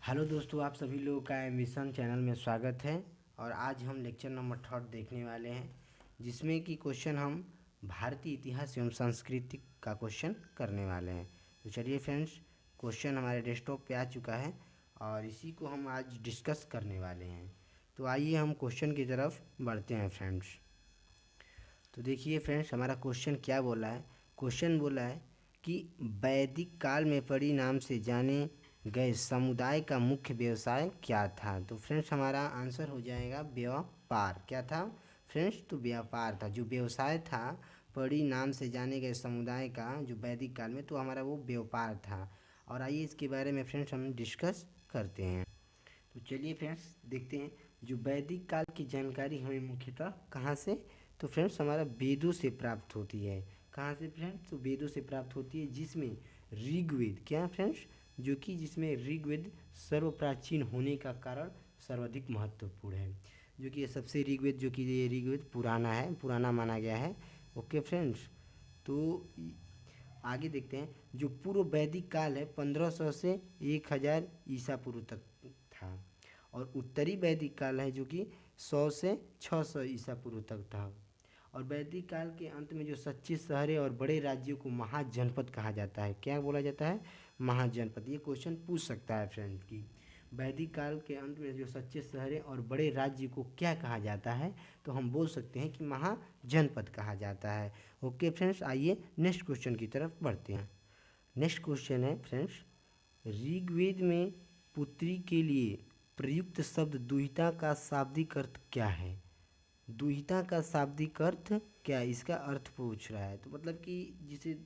Hello दोस्तों, आप सभी लोगों का एम्बिशन चैनल में स्वागत है। और आज हम लेक्चर नंबर 3 देखने वाले हैं, जिसमें कि क्वेश्चन हम भारतीय इतिहास एवं संस्कृति का क्वेश्चन करने वाले हैं। तो चलिए फ्रेंड्स, क्वेश्चन हमारे डेस्कटॉप पे आ चुका है और इसी को हम आज डिस्कस करने वाले हैं। तो आइए हम क्वेश्चन की तरफ बढ़ते हैं फ्रेंड्स। तो देखिए फ्रेंड्स, हमारा क्वेश्चन क्या बोला है। क्वेश्चन बोला है कि वैदिक काल में परी नाम से जाने गए समुदाय का मुख्य व्यवसाय क्या था। तो फ्रेंड्स, हमारा आंसर हो जाएगा व्यापार। क्या था फ्रेंड्स? तो व्यापार था। जो व्यवसाय था परी नाम से जाने गए समुदाय का जो वैदिक काल में, तो हमारा वो व्यापार था। और आइए इसके बारे में फ्रेंड्स हम डिस्कस करते हैं। तो चलिए फ्रेंड्स देखते हैं, जो वैदिक काल की जानकारी हमें मुख्यतः कहाँ से, तो फ्रेंड्स हमारा वेदों से प्राप्त होती है। कहाँ से फ्रेंड्स? तो वेदों से प्राप्त होती है, जिसमें ऋग्वेद, क्या फ्रेंड्स, जो कि जिसमें ऋग्वेद सर्वप्राचीन होने का कारण सर्वाधिक महत्वपूर्ण है। जो कि ये सबसे ऋग्वेद, जो कि ये ऋग्वेद पुराना है, पुराना माना गया है। ओके फ्रेंड्स, तो आगे देखते हैं। जो पूर्व वैदिक काल है 1500 से 1000 ईसा पूर्व तक था। और उत्तरी वैदिक काल है जो कि 100 से 600 ईसा पूर्व तक था। और वैदिक काल के अंत में जो सच्चे शहरे और बड़े राज्यों को महाजनपद कहा जाता है। क्या बोला जाता है? महाजनपद। ये क्वेश्चन पूछ सकता है फ्रेंड कि वैदिक काल के अंत में जो सच्चे शहरे और बड़े राज्य को क्या कहा जाता है, तो हम बोल सकते हैं कि महाजनपद कहा जाता है। ओके फ्रेंड्स, आइए नेक्स्ट क्वेश्चन की तरफ बढ़ते हैं। नेक्स्ट क्वेश्चन है फ्रेंड्स, ऋग्वेद में पुत्री के लिए प्रयुक्त शब्द दुहिता का शाब्दिक अर्थ क्या है? दुहिता का शाब्दिक अर्थ क्या है? इसका अर्थ पूछ रहा है। तो मतलब कि जिसे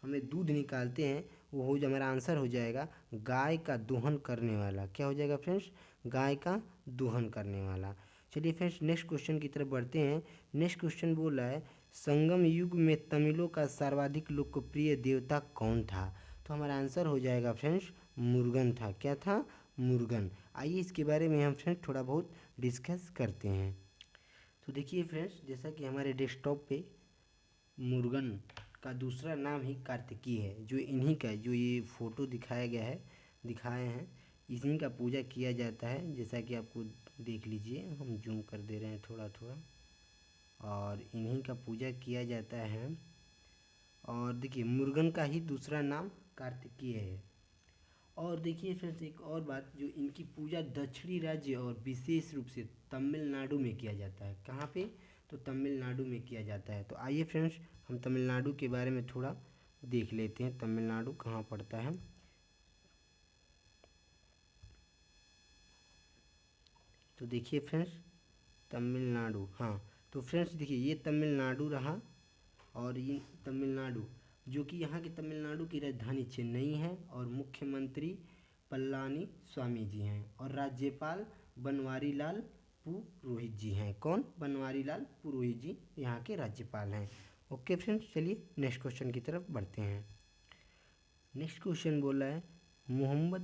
हमें दूध निकालते हैं, वो हो हमारा आंसर हो जाएगा गाय का दोहन करने वाला। क्या हो जाएगा फ्रेंड्स? गाय का दोहन करने वाला। चलिए फ्रेंड्स नेक्स्ट क्वेश्चन की तरफ बढ़ते हैं। नेक्स्ट क्वेश्चन बोल रहा है, संगम युग में तमिलों का सर्वाधिक लोकप्रिय देवता कौन था? तो हमारा आंसर हो जाएगा फ्रेंड्स मुर्गन था। क्या था? मुर्गन। आइए इसके बारे में हम फ्रेंड्स थोड़ा बहुत डिस्कस करते हैं। तो देखिए फ्रेंड्स, जैसा कि हमारे डेस्कटॉप पे मुर्गन का दूसरा नाम ही कार्तिकी है। जो इन्हीं का, जो ये फ़ोटो दिखाया गया है, दिखाए हैं, इन्हीं का पूजा किया जाता है। जैसा कि आपको देख लीजिए, हम जूम कर दे रहे हैं थोड़ा थोड़ा, और इन्हीं का पूजा किया जाता है। और देखिए मुर्गन का ही दूसरा नाम कार्तिकीय है। और देखिए फ्रेंड्स एक और बात, जो इनकी पूजा दक्षिणी राज्य और विशेष रूप से तमिलनाडु में किया जाता है। कहाँ पे? तो तमिलनाडु में किया जाता है। तो आइए फ्रेंड्स हम तमिलनाडु के बारे में थोड़ा देख लेते हैं, तमिलनाडु कहाँ पड़ता है। तो देखिए फ्रेंड्स तमिलनाडु, हाँ, तो फ्रेंड्स देखिए ये तमिलनाडु रहा। और ये तमिलनाडु, जो कि यहाँ की तमिलनाडु की राजधानी चेन्नई है, और मुख्यमंत्री पलानी स्वामी जी हैं, और राज्यपाल बनवारी लाल पुरोहित जी हैं। कौन? बनवारी लाल पुरोहित जी यहाँ के राज्यपाल हैं। ओके फ्रेंड्स, चलिए नेक्स्ट क्वेश्चन की तरफ बढ़ते हैं। नेक्स्ट क्वेश्चन बोला है, मोहम्मद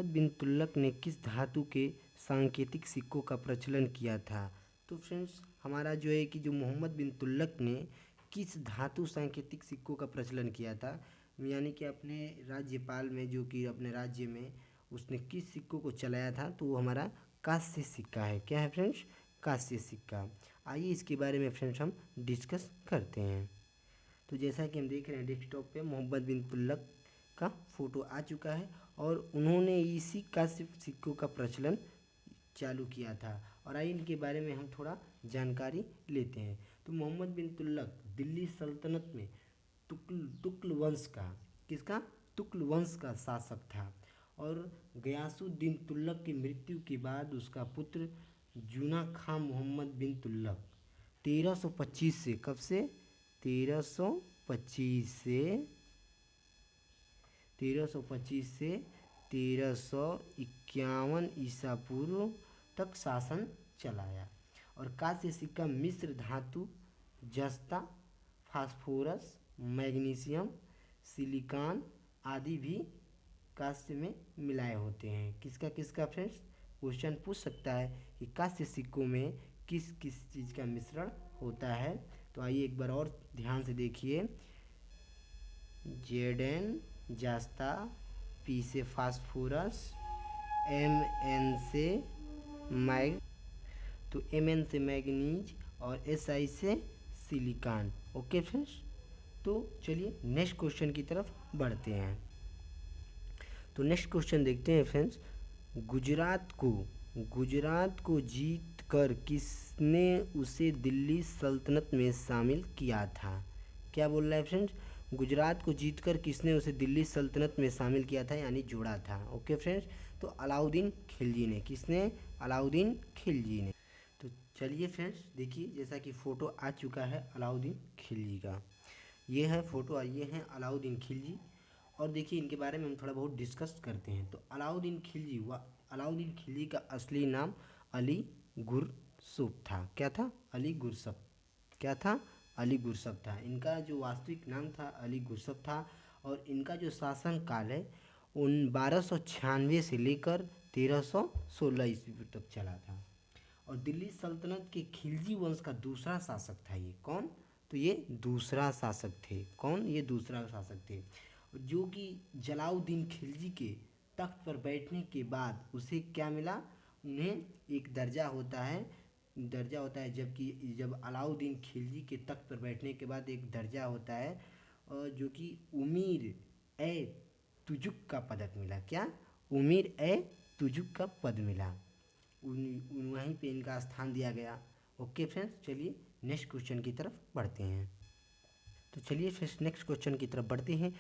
बिन तुगलक ने किस धातु के सांकेतिक सिक्कों का प्रचलन किया था? तो फ्रेंड्स हमारा जो है कि जो मोहम्मद बिन तुगलक ने किस धातु सांकेतिक सिक्कों का प्रचलन किया था, यानी कि अपने राज्यपाल में, जो कि अपने राज्य में उसने किस सिक्कों को चलाया था, तो वो हमारा कांस्य सिक्का है। क्या है फ्रेंड्स? कांस्य सिक्का। आइए इसके बारे में फ्रेंड्स हम डिस्कस करते हैं। तो जैसा कि हम देख रहे हैं डेस्कटॉप पे मोहम्मद बिन तुगलक का फ़ोटो आ चुका है, और उन्होंने इसी का सिक्कों का प्रचलन चालू किया था। और आइए इनके बारे में हम थोड़ा जानकारी लेते हैं। तो मोहम्मद बिन तुगलक दिल्ली सल्तनत में तुगल वंश का, किसका? तुगल वंश का शासक था। और गयासुद्दीन तुगलक की मृत्यु के बाद उसका पुत्र जूना खां मोहम्मद बिन तुगलक 1325 से, कब से? 1325 से 1325 से 1351 ईसा पूर्व तक शासन चलाया। और कांस्य सिक्का मिश्र धातु जस्ता, फास्फोरस, मैग्नीशियम, सिलिकॉन आदि भी कांस्य में मिलाए होते हैं। किसका किसका फ्रेंड्स? क्वेश्चन पूछ सकता है कि कांस्य सिक्कों में किस किस चीज़ का मिश्रण होता है। तो आइए एक बार और ध्यान से देखिए, जेडेन, जास्ता, P से फास्फोरस, Mn से मैग, तो Mn से मैग्नीज और Si से सिलिकॉन। ओके फ्रेंड्स, तो चलिए नेक्स्ट क्वेश्चन की तरफ बढ़ते हैं। तो नेक्स्ट क्वेश्चन देखते हैं फ्रेंड्स। गुजरात को जीत कर किसने उसे दिल्ली सल्तनत में शामिल किया था? क्या बोल रहा है फ्रेंड्स? गुजरात को जीतकर किसने उसे दिल्ली सल्तनत में शामिल किया था, यानी जोड़ा था। ओके फ्रेंड्स, तो अलाउद्दीन खिलजी ने। किसने? अलाउद्दीन खिलजी ने। तो चलिए फ्रेंड्स देखिए, जैसा कि फ़ोटो आ चुका है अलाउद्दीन खिलजी का, ये है फ़ोटो और ये हैं अलाउद्दीन खिलजी। और देखिए इनके बारे में हम थोड़ा बहुत डिस्कस करते हैं। तो अलाउद्दीन खिलजी का असली नाम अली गुरसुफ था। क्या था? अली गुरसुफ। क्या था? अली गुरसुफ था। इनका जो वास्तविक नाम था अली गुरसुफ था। और इनका जो शासन काल है उन 1296 से लेकर 1316 ईस्वी तक चला था। और दिल्ली सल्तनत के खिलजी वंश का दूसरा शासक था ये। कौन? तो ये दूसरा शासक थे। कौन? ये दूसरा शासक थे, जो कि जलाउद्दीन खिलजी के तख्त पर बैठने के बाद उसे क्या मिला? उन्हें एक दर्जा होता है जबकि जब अलाउद्दीन खिलजी के तख्त पर बैठने के बाद एक दर्जा होता है जो कि उमीर ए तुजुक का पदक मिला। क्या? उमीर ए तुजुक का पद मिला। वहीं पे इनका स्थान दिया गया। ओके फ्रेंड्स, चलिए नेक्स्ट क्वेश्चन की तरफ बढ़ते हैं। तो चलिए फिर नेक्स्ट क्वेश्चन की तरफ बढ़ते हैं।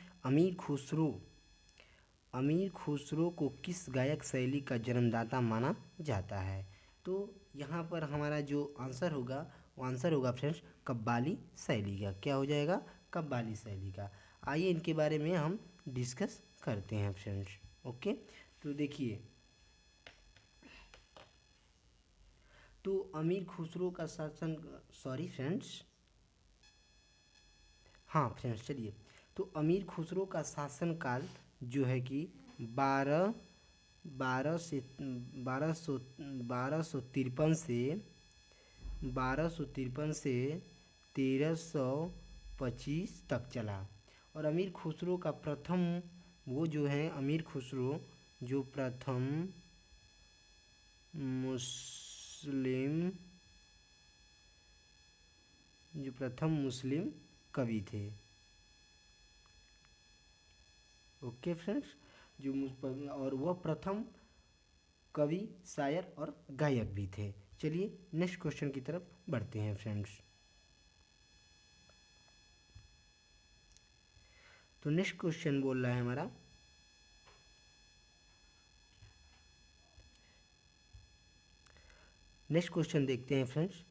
अमीर खुसरो को किस गायक शैली का जन्मदाता माना जाता है? तो यहाँ पर हमारा जो आंसर होगा वो आंसर होगा फ्रेंड्स कव्वाली शैली का। क्या हो जाएगा? कव्वाली शैली का। आइए इनके बारे में हम डिस्कस करते हैं फ्रेंड्स। ओके, तो देखिए, तो अमीर खुसरो का शासन, सॉरी फ्रेंड्स, हाँ फ्रेंड्स चलिए, तो अमीर खुसरो का शासनकाल जो है कि बारह बारह से 1253 से 1325 तक चला। और अमीर खुसरो का प्रथम, वो जो है अमीर खुसरो जो प्रथम मुस्लिम कवि थे। ओके फ्रेंड्स, और वह प्रथम कवि, शायर और गायक भी थे। चलिए नेक्स्ट क्वेश्चन की तरफ बढ़ते हैं फ्रेंड्स। तो नेक्स्ट क्वेश्चन बोल रहा है हमारा, नेक्स्ट क्वेश्चन देखते हैं फ्रेंड्स।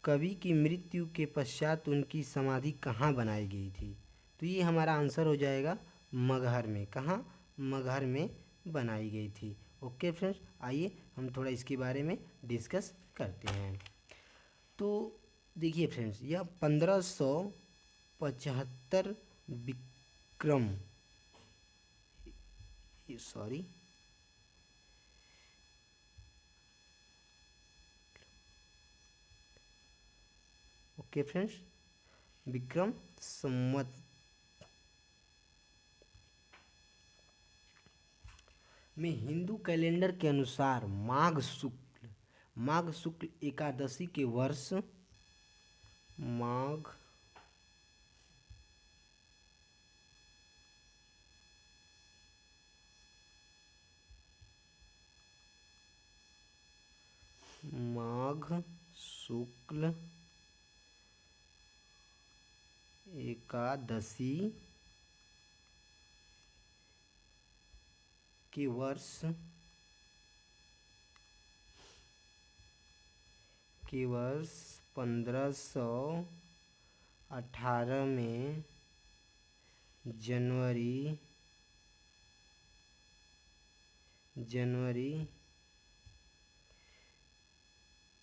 कवि की मृत्यु के पश्चात उनकी समाधि कहाँ बनाई गई थी? तो ये हमारा आंसर हो जाएगा मगहर में। कहाँ? मगहर में बनाई गई थी। ओके फ्रेंड्स, आइए हम थोड़ा इसके बारे में डिस्कस करते हैं। तो देखिए फ्रेंड्स, यह 1575 Vikram, sorry, okay friends, Vikram Samvat में हिंदू कैलेंडर के अनुसार माघ शुक्ल एकादशी के वर्ष माघ शुक्ल एकादशी के वर्ष 1518 में जनवरी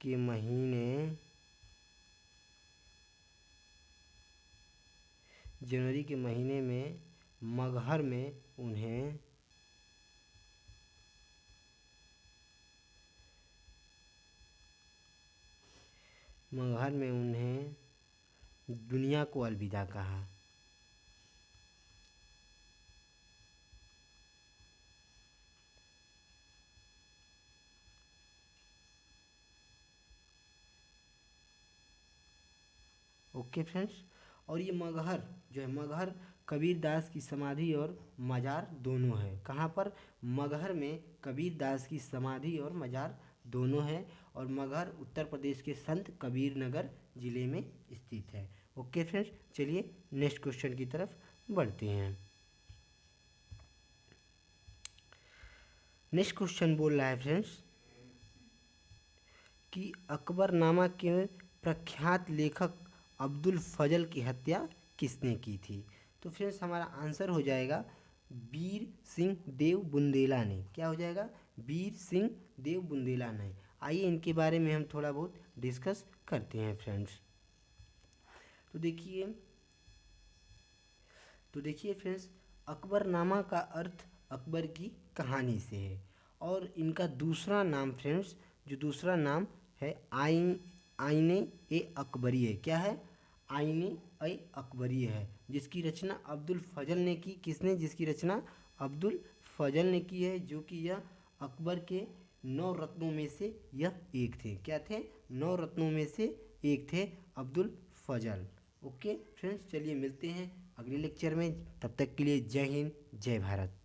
के महीने में मगहर में उन्हें दुनिया को अलविदा कहा। Okay friends. और ये मगहर जो है, मगहर कबीरदास की समाधि और मजार दोनों है। कहाँ पर? मगहर में कबीरदास की समाधि और मजार दोनों है, और मगहर उत्तर प्रदेश के संत कबीर नगर जिले में स्थित है। ओके फ्रेंड्स, चलिए नेक्स्ट क्वेश्चन की तरफ बढ़ते हैं। नेक्स्ट क्वेश्चन बोल रहा है फ्रेंड्स कि अकबरनामा के प्रख्यात लेखक अब्दुल फजल की हत्या किसने की थी? तो फ्रेंड्स हमारा आंसर हो जाएगा वीर सिंह देव बुंदेला ने। क्या हो जाएगा? वीर सिंह देव बुंदेला ने। आइए इनके बारे में हम थोड़ा बहुत डिस्कस करते हैं फ्रेंड्स। तो देखिए फ्रेंड्स, अकबरनामा का अर्थ अकबर की कहानी से है, और इनका दूसरा नाम फ्रेंड्स, जो दूसरा नाम है आईने ए अकबरी है। क्या है? आईने ए अकबरी है, जिसकी रचना अब्दुल फजल ने की। किसने? जिसकी रचना अब्दुल फजल ने की है, जो कि यह अकबर के 9 रत्नों में से यह एक थे। क्या थे? 9 रत्नों में से एक थे अब्दुल फजल। ओके फ्रेंड्स, चलिए मिलते हैं अगले लेक्चर में। तब तक के लिए जय हिंद, जय भारत।